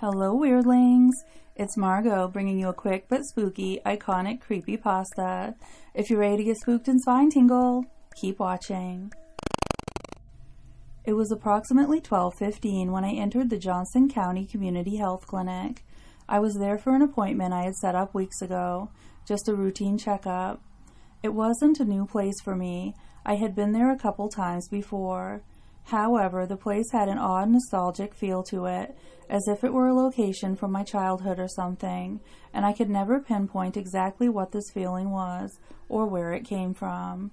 Hello, weirdlings! It's Margot bringing you a quick but spooky, iconic creepypasta. If you're ready to get spooked and spine tingle, keep watching. It was approximately 12:15 when I entered the Johnson County Community Health Clinic. I was there for an appointment I had set up weeks ago, just a routine checkup. It wasn't a new place for me. I had been there a couple times before. However, the place had an odd nostalgic feel to it, as if it were a location from my childhood or something, and I could never pinpoint exactly what this feeling was, or where it came from.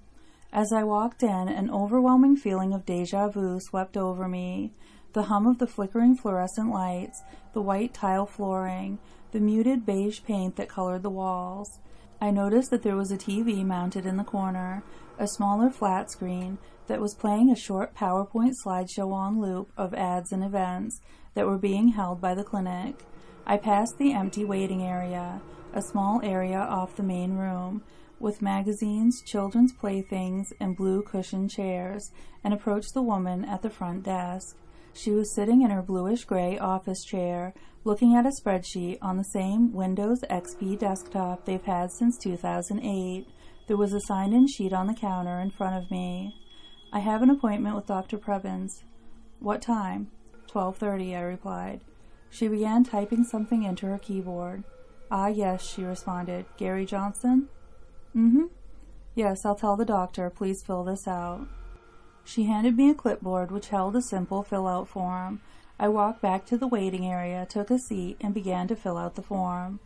As I walked in, an overwhelming feeling of déjà vu swept over me. The hum of the flickering fluorescent lights, the white tile flooring, the muted beige paint that colored the walls. I noticed that there was a TV mounted in the corner, a smaller flat screen that was playing a short PowerPoint slideshow on loop of ads and events that were being held by the clinic. I passed the empty waiting area, a small area off the main room, with magazines, children's playthings, and blue cushioned chairs, and approached the woman at the front desk. She was sitting in her bluish-gray office chair, looking at a spreadsheet on the same Windows XP desktop they've had since 2008. There was a sign-in sheet on the counter in front of me. "I have an appointment with Dr. Prebins." "What time?" 12:30, I replied. She began typing something into her keyboard. "Ah, yes," she responded. "Gary Johnson?" "Mm-hmm. Yes, I'll tell the doctor. Please fill this out." She handed me a clipboard which held a simple fill-out form. I walked back to the waiting area, took a seat, and began to fill out the form.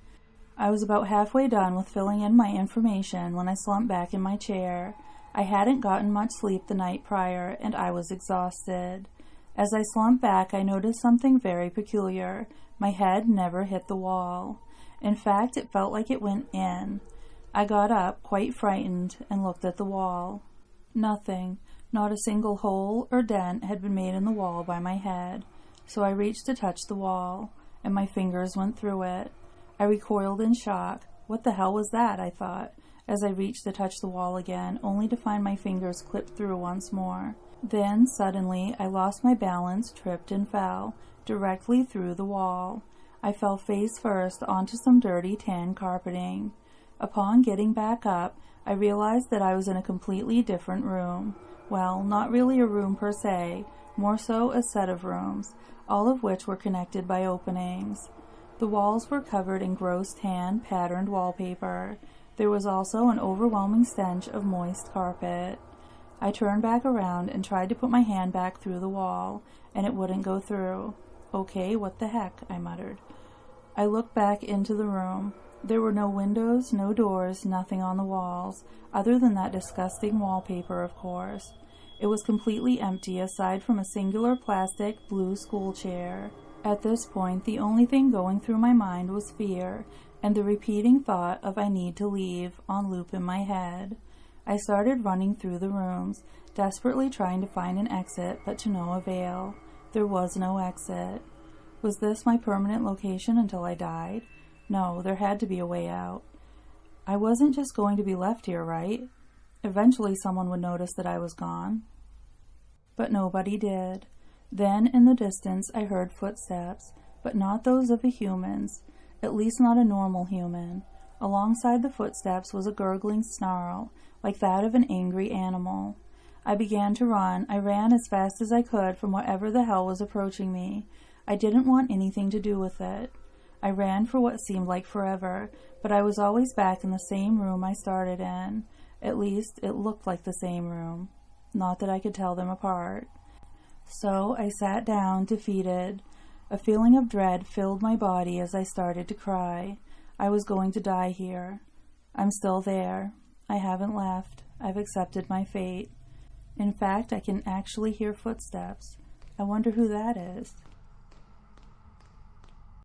I was about halfway done with filling in my information when I slumped back in my chair. I hadn't gotten much sleep the night prior, and I was exhausted. As I slumped back, I noticed something very peculiar. My head never hit the wall. In fact, it felt like it went in. I got up, quite frightened, and looked at the wall. Nothing, not a single hole or dent had been made in the wall by my head. So I reached to touch the wall, and my fingers went through it. I recoiled in shock. What the hell was that, I thought, as I reached to touch the wall again, only to find my fingers clipped through once more. Then, suddenly, I lost my balance, tripped, and fell, directly through the wall. I fell face first onto some dirty tan carpeting. Upon getting back up, I realized that I was in a completely different room. Well, not really a room per se, more so a set of rooms, all of which were connected by openings. The walls were covered in gross tan, patterned wallpaper. There was also an overwhelming stench of moist carpet. I turned back around and tried to put my hand back through the wall, and it wouldn't go through. "Okay, what the heck," I muttered. I looked back into the room. There were no windows, no doors, nothing on the walls, other than that disgusting wallpaper, of course. It was completely empty aside from a singular plastic blue school chair. At this point, the only thing going through my mind was fear, and the repeating thought of "I need to leave" on loop in my head. I started running through the rooms, desperately trying to find an exit, but to no avail. There was no exit. Was this my permanent location until I died? No, there had to be a way out. I wasn't just going to be left here, right? Eventually someone would notice that I was gone. But nobody did. Then, in the distance, I heard footsteps, but not those of a human's, at least not a normal human. Alongside the footsteps was a gurgling snarl, like that of an angry animal. I began to run. I ran as fast as I could from whatever the hell was approaching me. I didn't want anything to do with it. I ran for what seemed like forever, but I was always back in the same room I started in. At least, it looked like the same room. Not that I could tell them apart. So I sat down, defeated. A feeling of dread filled my body as I started to cry. I was going to die here. I'm still there. I haven't left. I've accepted my fate. In fact, I can actually hear footsteps. I wonder who that is.